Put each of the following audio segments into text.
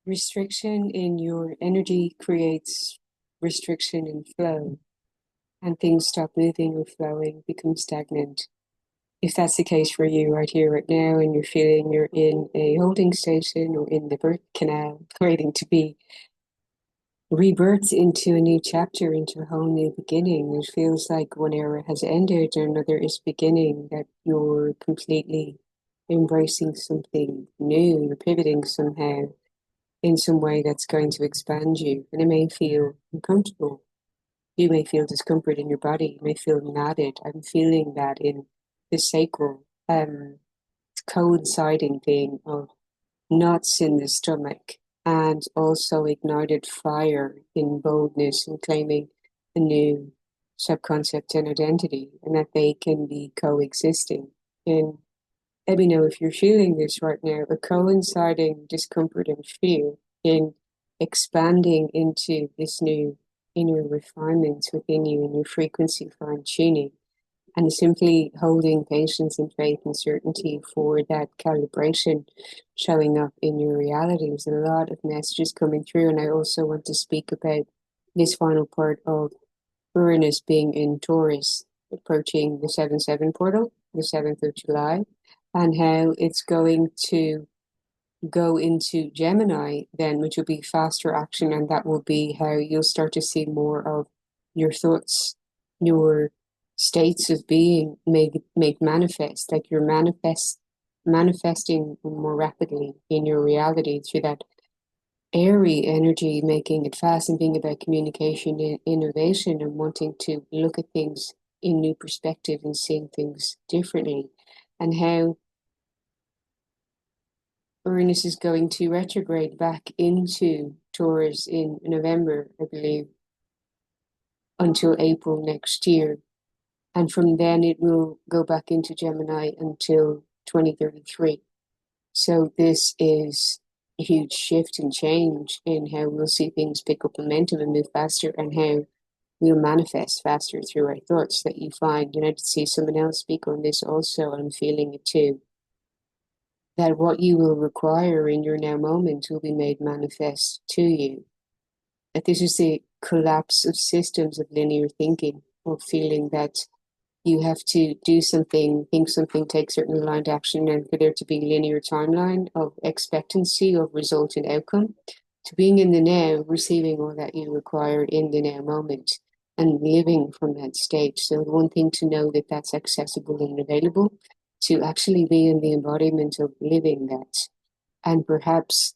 Restriction in your energy creates restriction in flow, and things stop moving or flowing, become stagnant. If that's the case for you right here, right now, and you're feeling you're in a holding station or in the birth canal, waiting to be rebirthed into a new chapter, into a whole new beginning, it feels like one era has ended and another is beginning, that you're completely embracing something new, you're pivoting somehow in some way that's going to expand you. And it may feel uncomfortable. You may feel discomfort in your body. You may feel knotted. I'm feeling that in the sacral, coinciding thing of knots in the stomach and also ignited fire in boldness and claiming a new subconcept and identity, and that they can be coexisting. And let me know if you're feeling this right now, a coinciding discomfort and fear in expanding into this new inner refinement within you and your frequency fine tuning, and simply holding patience and faith and certainty for that calibration showing up in your reality. There's a lot of messages coming through, and I also want to speak about this final part of Uranus being in Taurus, approaching the 7-7 portal, the 7th of July, and how it's going to go into Gemini then, which will be faster action, and that will be how you'll start to see more of your thoughts, your states of being made manifest, like you're manifesting more rapidly in your reality through that airy energy, making it fast and being about communication and innovation and wanting to look at things in new perspective and seeing things differently, and how Uranus is going to retrograde back into Taurus in November, I believe, until April next year. And from then it will go back into Gemini until 2033. So this is a huge shift and change in how we'll see things pick up momentum and move faster, and how we'll manifest faster through our thoughts that you find. And I did see someone else speak on this also, and I'm feeling it too, that what you will require in your now moment will be made manifest to you. That this is the collapse of systems of linear thinking, of feeling that you have to do something, think something, take certain aligned action, and for there to be linear timeline of expectancy of result and outcome, to being in the now, receiving all that you require in the now moment and living from that state. So the one thing to know that that's accessible and available, to actually be in the embodiment of living that, and perhaps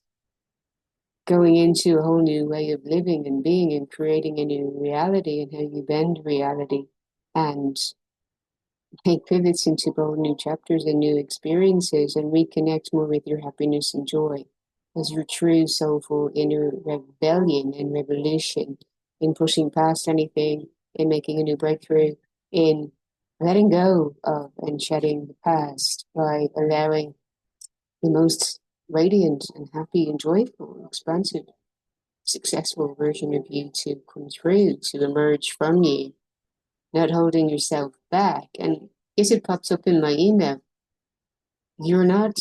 going into a whole new way of living and being and creating a new reality, and how you bend reality and take pivots into bold new chapters and new experiences, and reconnect more with your happiness and joy as your true soulful inner rebellion and revolution, in pushing past anything, in making a new breakthrough, in letting go of and shedding the past by allowing the most radiant and happy and joyful, expansive, successful version of you to come through, to emerge from you, not holding yourself back. And as it pops up in my email, you're not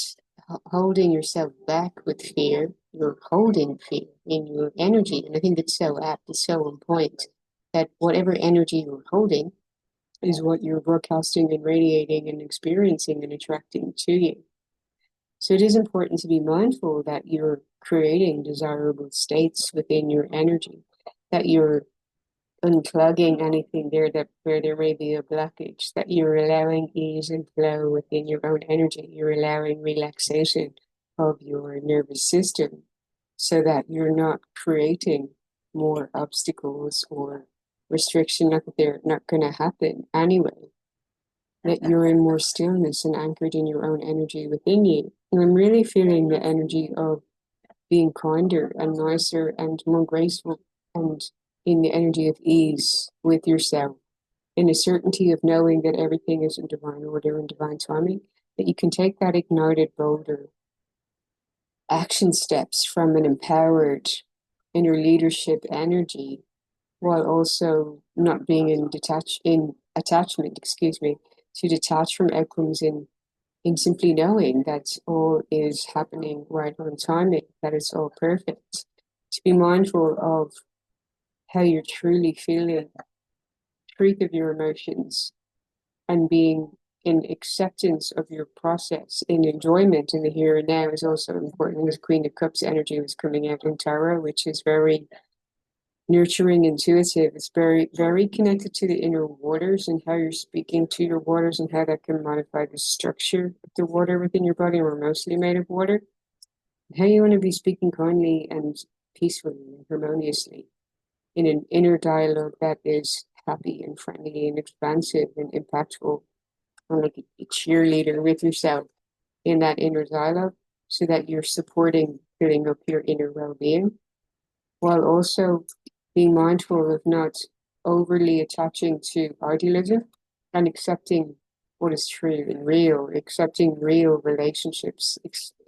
holding yourself back with fear, you're holding fear in your energy. And I think it's so apt, it's so on point, that whatever energy you're holding is what you're broadcasting and radiating and experiencing and attracting to you. So it is important to be mindful that you're creating desirable states within your energy, that you're unclogging anything there that where there may be a blockage, that you're allowing ease and flow within your own energy, you're allowing relaxation of your nervous system, so that you're not creating more obstacles or restriction, not that they're not going to happen anyway, that you're in more stillness and anchored in your own energy within you. And I'm really feeling the energy of being kinder and nicer and more graceful, and in the energy of ease with yourself, in a certainty of knowing that everything is in divine order and divine timing, that you can take that ignited, bolder action steps from an empowered inner leadership energy, while also not being in attachment, to detach from outcomes in in simply knowing that all is happening right on timing, that it's all perfect. To be mindful of how you're truly feeling, truth of your emotions, and being in acceptance of your process, in enjoyment in the here and now is also important. This Queen of Cups energy was coming out in Tarot, which is very nurturing, intuitive. It's very, very connected to the inner waters and how you're speaking to your waters and how that can modify the structure of the water within your body. We're mostly made of water. How you want to be speaking kindly and peacefully and harmoniously in an inner dialogue that is happy and friendly and expansive and impactful, and like a cheerleader with yourself in that inner dialogue, so that you're supporting building up your inner well-being, while also being mindful of not overly attaching to idealism and accepting what is true and real, accepting real relationships,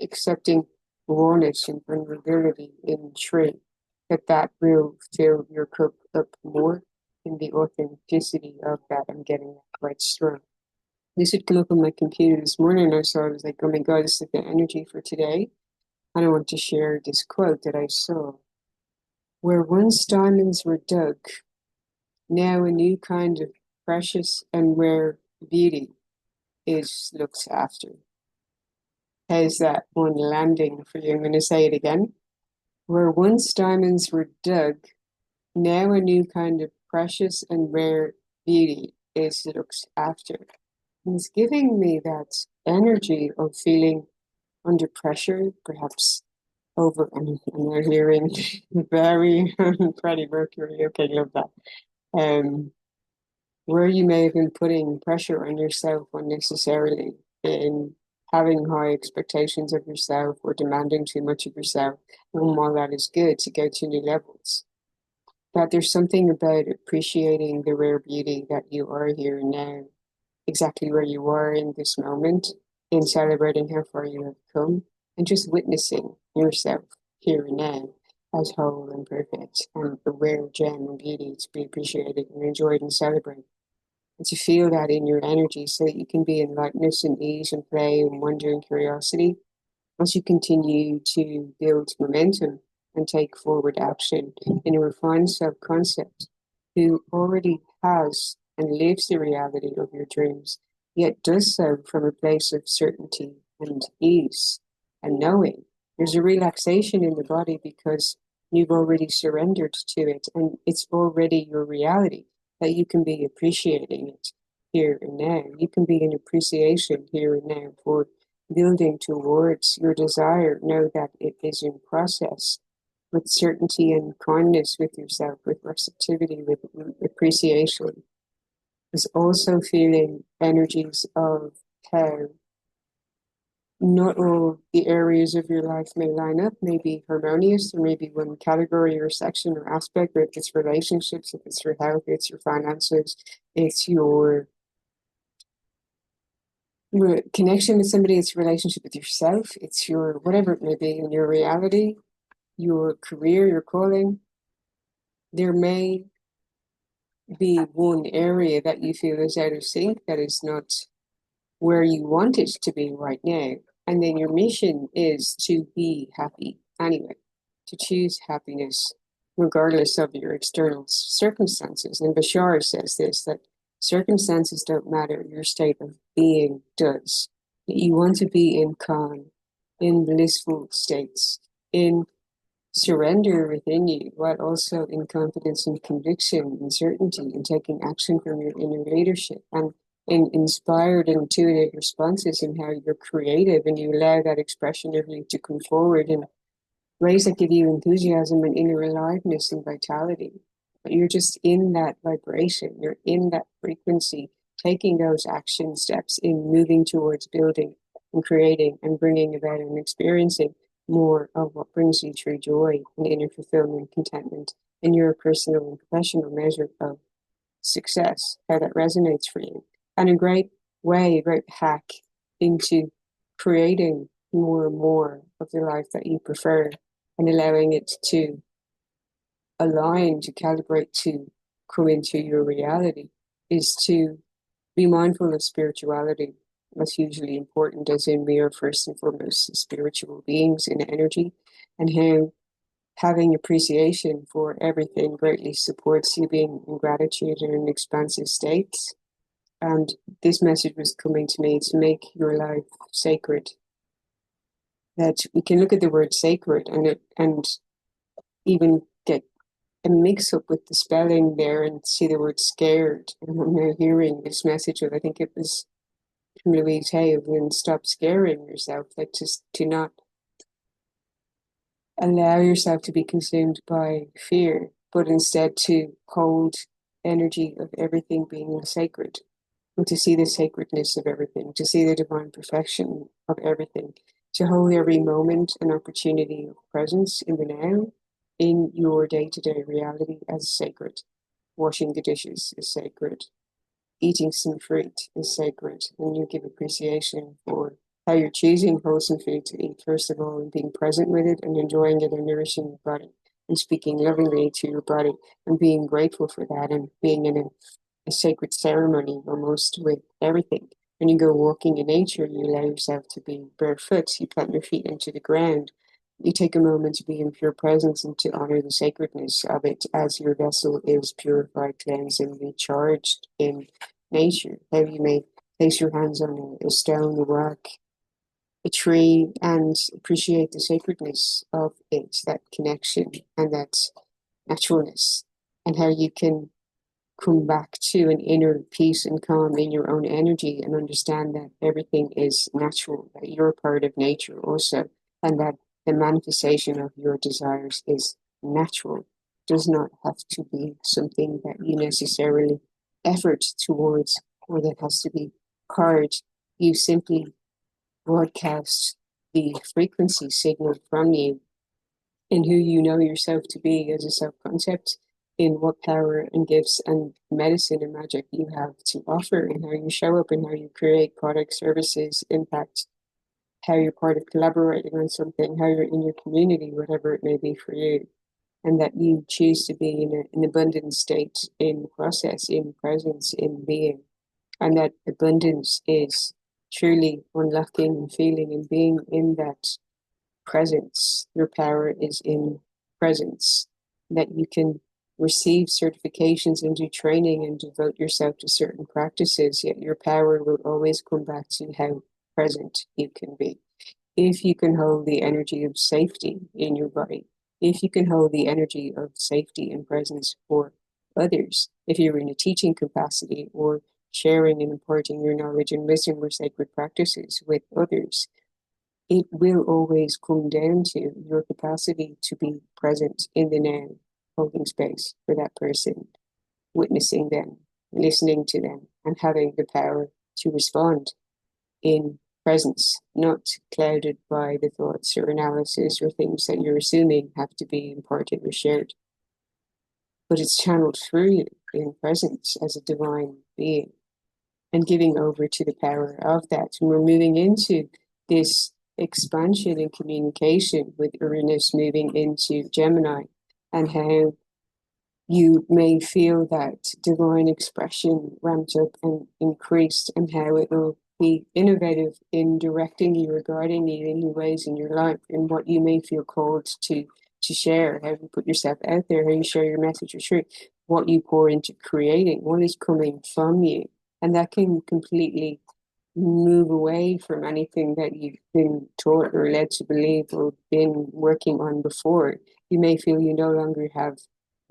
accepting rawness and vulnerability in truth, that will fill your cup up more in the authenticity of that. I'm getting that quite strong. This had come up on my computer this morning, and I saw it. I was like, oh my God, this is the energy for today. And I want to share this quote that I saw. Where once diamonds were dug, now a new kind of precious and rare beauty is looked after. How's that one landing for you? I'm going to say it again. Where once diamonds were dug, now a new kind of precious and rare beauty is looked after. And it's giving me that energy of feeling under pressure, perhaps over, and they're hearing very Freddie Mercury. Okay, love that. Where you may have been putting pressure on yourself unnecessarily in having high expectations of yourself or demanding too much of yourself, and while that is good to go to new levels, that there's something about appreciating the rare beauty that you are here and now, exactly where you are in this moment, in celebrating how far you have come, and just witnessing yourself here and now as whole and perfect, and a rare gem and beauty to be appreciated and enjoyed and celebrated. And to feel that in your energy so that you can be in lightness and ease and play and wonder and curiosity as you continue to build momentum and take forward action in a refined self-concept who already has and lives the reality of your dreams, yet does so from a place of certainty and ease and knowing. There's a relaxation in the body because you've already surrendered to it and it's already your reality, that you can be appreciating it here and now. You can be in appreciation here and now for building towards your desire. Know that it is in process with certainty and kindness with yourself, with receptivity, with appreciation. Is also feeling energies of how not all the areas of your life may line up, may be harmonious, or maybe one category or section or aspect, if it's relationships, if it's your health, it's your finances, it's your connection with somebody, it's your relationship with yourself, it's your whatever it may be in your reality, your career, your calling. There may be one area that you feel is out of sync, that is not where you want it to be right now. And then your mission is to be happy anyway, to choose happiness regardless of your external circumstances. And Bashar says this, that circumstances don't matter, your state of being does. That you want to be in calm, in blissful states, in surrender within you, but also in confidence and conviction and certainty and taking action from your inner leadership and in inspired and intuitive responses in how you're creative and you allow that expression of you to come forward in ways that give you enthusiasm and inner aliveness and vitality. But you're just in that vibration, you're in that frequency, taking those action steps in moving towards building and creating and bringing about and experiencing more of what brings you true joy and inner fulfillment, contentment, and your personal and professional measure of success, how that resonates for you. And a great way, a great hack into creating more and more of the life that you prefer and allowing it to align, to calibrate, to come into your reality is to be mindful of spirituality That's hugely important, as in we are first and foremost spiritual beings in energy, and how having appreciation for everything greatly supports you being in gratitude and an expansive state. And this message was coming to me to make your life sacred. That we can look at the word sacred and even get a mix up with the spelling there and see the word scared. And I'm now hearing this message of, I think it was from Louise Hay, of then stop scaring yourself, like just to not allow yourself to be consumed by fear, but instead to hold energy of everything being sacred, and to see the sacredness of everything, to see the divine perfection of everything, to hold every moment and opportunity of presence in the now, in your day-to-day reality as sacred. Washing the dishes is sacred. Eating some fruit is sacred, and you give appreciation for how you're choosing wholesome food to eat, first of all, and being present with it and enjoying it and nourishing your body and speaking lovingly to your body and being grateful for that and being in a sacred ceremony almost with everything. When you go walking in nature, you allow yourself to be barefoot, you plant your feet into the ground, you take a moment to be in pure presence and to honor the sacredness of it as your vessel is purified, cleansed, and recharged in nature. How you may place your hands on a stone, a rock, a tree, and appreciate the sacredness of it, that connection and that naturalness, and how you can come back to an inner peace and calm in your own energy and understand that everything is natural, that you're part of nature also, and that the manifestation of your desires is natural, does not have to be something that you necessarily effort towards or that has to be hard. You simply broadcast the frequency signal from you in who you know yourself to be as a self-concept, in what power and gifts and medicine and magic you have to offer, and how you show up and how you create products, services, impact, how you're part of collaborating on something, how you're in your community, whatever it may be for you, and that you choose to be in an abundant state, in process, in presence, in being, and that abundance is truly unlocking and feeling and being in that presence. Your power is in presence, that you can receive certifications and do training and devote yourself to certain practices, yet your power will always come back to how present you can be. If you can hold the energy of safety in your body, if you can hold the energy of safety and presence for others, if you're in a teaching capacity or sharing and imparting your knowledge and wisdom or sacred practices with others, it will always come down to your capacity to be present in the now, holding space for that person, witnessing them, listening to them, and having the power to respond in presence, not clouded by the thoughts or analysis or things that you're assuming have to be imparted or shared. But it's channeled through you in presence as a divine being and giving over to the power of that. And we're moving into this expansion in communication with Uranus moving into Gemini, and how you may feel that divine expression ramped up and increased, and how it will be innovative in directing you or guiding you in new ways in your life, and what you may feel called to share, how you put yourself out there, how you share your message or truth, what you pour into creating, what is coming from you. And that can completely move away from anything that you've been taught or led to believe or been working on before. You may feel you no longer have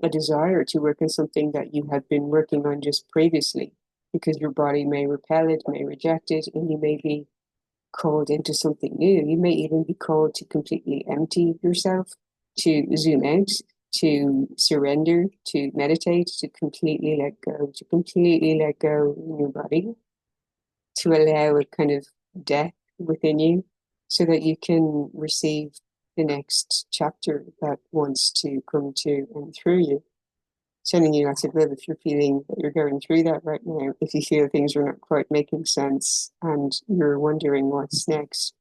a desire to work on something that you had been working on just previously, because your body may repel it, may reject it, and you may be called into something new. You may even be called to completely empty yourself, to zoom out, to surrender, to meditate, to completely let go in your body, to allow a kind of death within you so that you can receive the next chapter that wants to come to and through you. Sending you lots of love if you're feeling that you're going through that right now, if you feel things are not quite making sense and you're wondering what's next.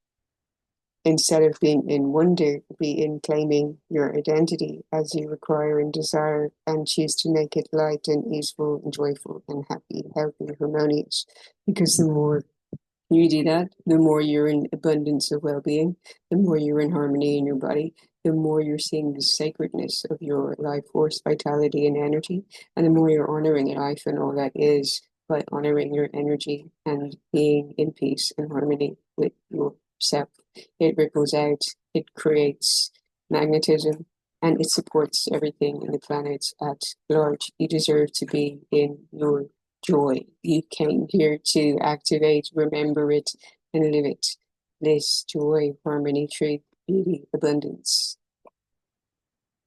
Instead of being in wonder, be in claiming your identity as you require and desire, and choose to make it light and easeful and joyful and happy, healthy, harmonious. Because the more You do that, the more you're in abundance of well-being, the more you're in harmony in your body, the more you're seeing the sacredness of your life force, vitality, and energy, and the more you're honoring life and all that is by honoring your energy and being in peace and harmony with yourself. It ripples out, it creates magnetism, and it supports everything in the planet at large. You deserve to be in your joy. You came here to activate, remember it, and live it. This joy, harmony, truth, beauty, abundance.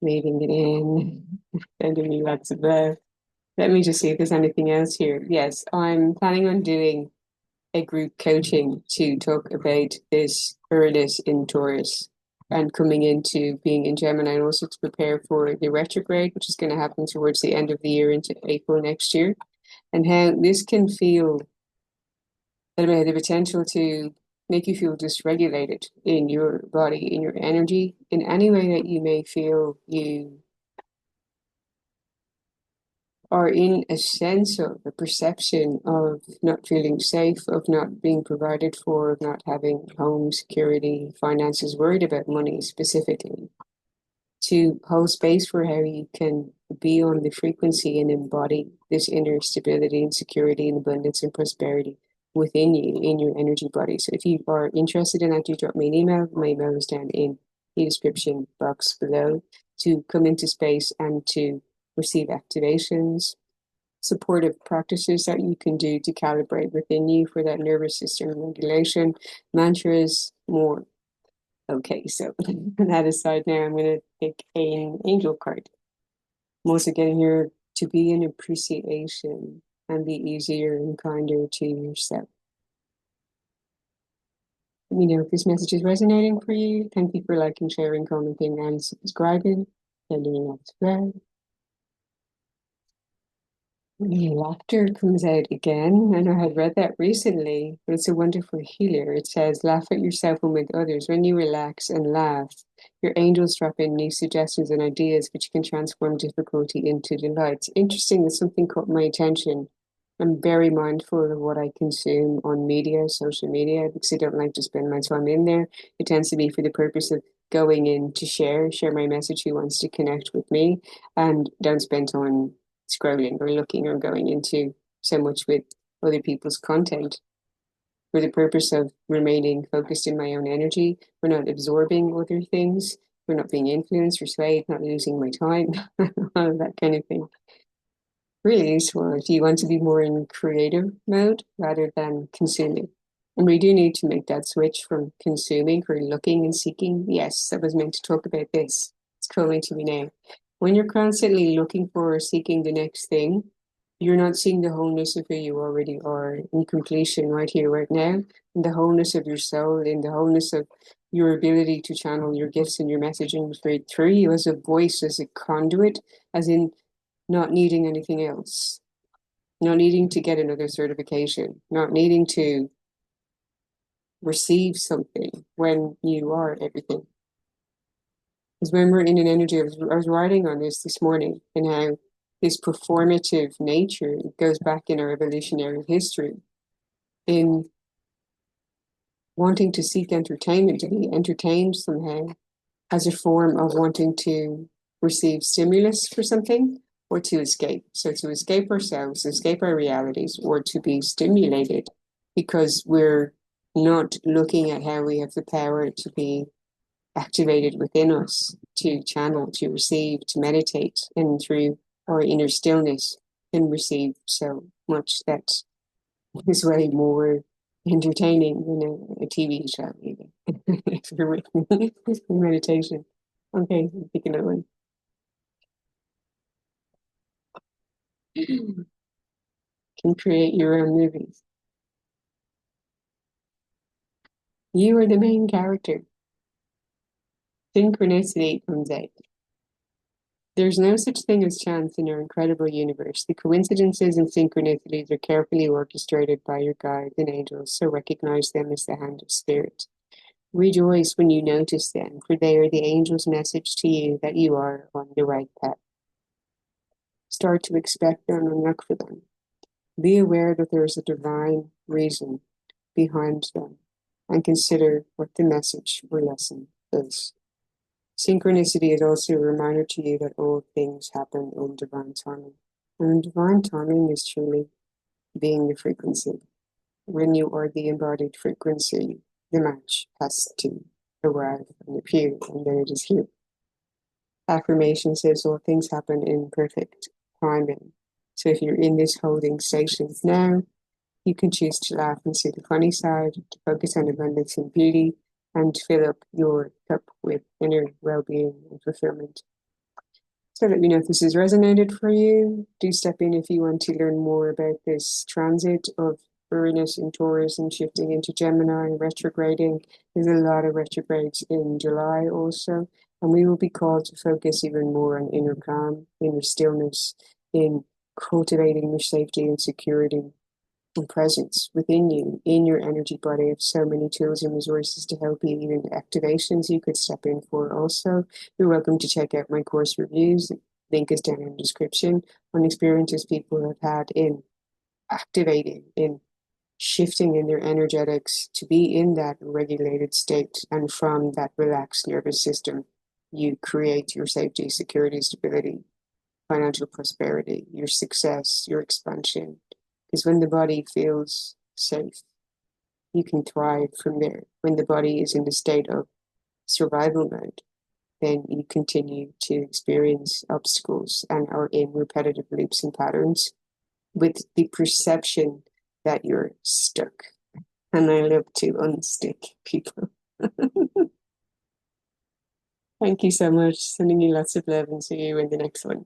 Leaving it in, sending you lots of love. Let me just see if there's anything else here. Yes, I'm planning on doing a group coaching to talk about this Uranus in Taurus and coming into being in Gemini, and also to prepare for the retrograde, which is going to happen towards the end of the year into April next year, and how this can feel the potential to make you feel dysregulated in your body, in your energy, in any way that you may feel you are in a sense of a perception of not feeling safe, of not being provided for, of not having home security, finances, worried about money specifically, to hold space for how you can be on the frequency and embody this inner stability and security and abundance and prosperity within you, in your energy body. So if you are interested in that, do drop me an email. My email is down in the description box below, to come into space and to receive activations, supportive practices that you can do to calibrate within you for that nervous system regulation, mantras, more. Okay, so that aside now, I'm going to pick an angel card. I'm also getting here to be in appreciation and be easier and kinder to yourself. Let me know if this message is resonating for you. Thank you for liking, sharing, commenting, and subscribing. Sending you lots of love. Laughter comes out again. I know I had read that recently, but it's a wonderful healer. It says, laugh at yourself and with others. When you relax and laugh, your angels drop in new suggestions and ideas which can transform difficulty into delight. It's interesting that something caught my attention. I'm very mindful of what I consume on media, social media, because I don't like to spend my time in there. It tends to be for the purpose of going in to share my message, who wants to connect with me, and don't spend time scrolling or looking or going into so much with other people's content for the purpose of remaining focused in my own energy. We're not absorbing other things. We're not being influenced or swayed, not losing my time, all of that kind of thing. Really useful if you want to be more in creative mode rather than consuming. And we do need to make that switch from consuming for looking and seeking. Yes, I was meant to talk about this. It's coming to me now. When you're constantly looking for or seeking the next thing, you're not seeing the wholeness of who you already are in completion right here, right now, in the wholeness of your soul, in the wholeness of your ability to channel your gifts and your messaging through you as a voice, as a conduit, as in not needing anything else, not needing to get another certification, not needing to receive something when you are everything. Because when we're in an energy, I was writing on this morning, and how this performative nature goes back in our evolutionary history in wanting to seek entertainment, to be entertained somehow as a form of wanting to receive stimulus for something or to escape. So to escape ourselves, escape our realities, or to be stimulated because we're not looking at how we have the power to be activated within us, to channel, to receive, to meditate, and through our inner stillness can receive so much that is way more entertaining than a TV show, even. Meditation. Okay, pick another one. Can create your own movies. You are the main character. Synchronicity comes out. There's no such thing as chance in our incredible universe. The coincidences and synchronicities are carefully orchestrated by your guides and angels, so recognize them as the hand of spirit. Rejoice when you notice them, for they are the angel's message to you that you are on the right path. Start to expect them and look for them. Be aware that there is a divine reason behind them and consider what the message or lesson is. Synchronicity is also a reminder to you that all things happen in divine timing. And divine timing is truly being the frequency. When you are the embodied frequency, the match has to arrive and appear, and then it is here. Affirmation says all things happen in perfect timing. So if you're in this holding station now, you can choose to laugh and see the funny side, to focus on abundance and beauty, and fill up your cup with inner well-being and fulfillment. So let me know if this has resonated for you. Do step in if you want to learn more about this transit of Uranus and Taurus and shifting into Gemini and retrograding. There's a lot of retrogrades in July also, and we will be called to focus even more on inner calm, inner stillness, in cultivating your safety and security and presence within you, in your energy body of so many tools and resources to help you, even activations you could step in for also. You're welcome to check out my course reviews. Link is down in the description on experiences people have had in activating, in shifting in their energetics to be in that regulated state. And from that relaxed nervous system, you create your safety, security, stability, financial prosperity, your success, your expansion. Because when the body feels safe, you can thrive from there. When the body is in the state of survival mode, then you continue to experience obstacles and are in repetitive loops and patterns with the perception that you're stuck. And I love to unstick people. Thank you so much. Sending you lots of love and see you in the next one.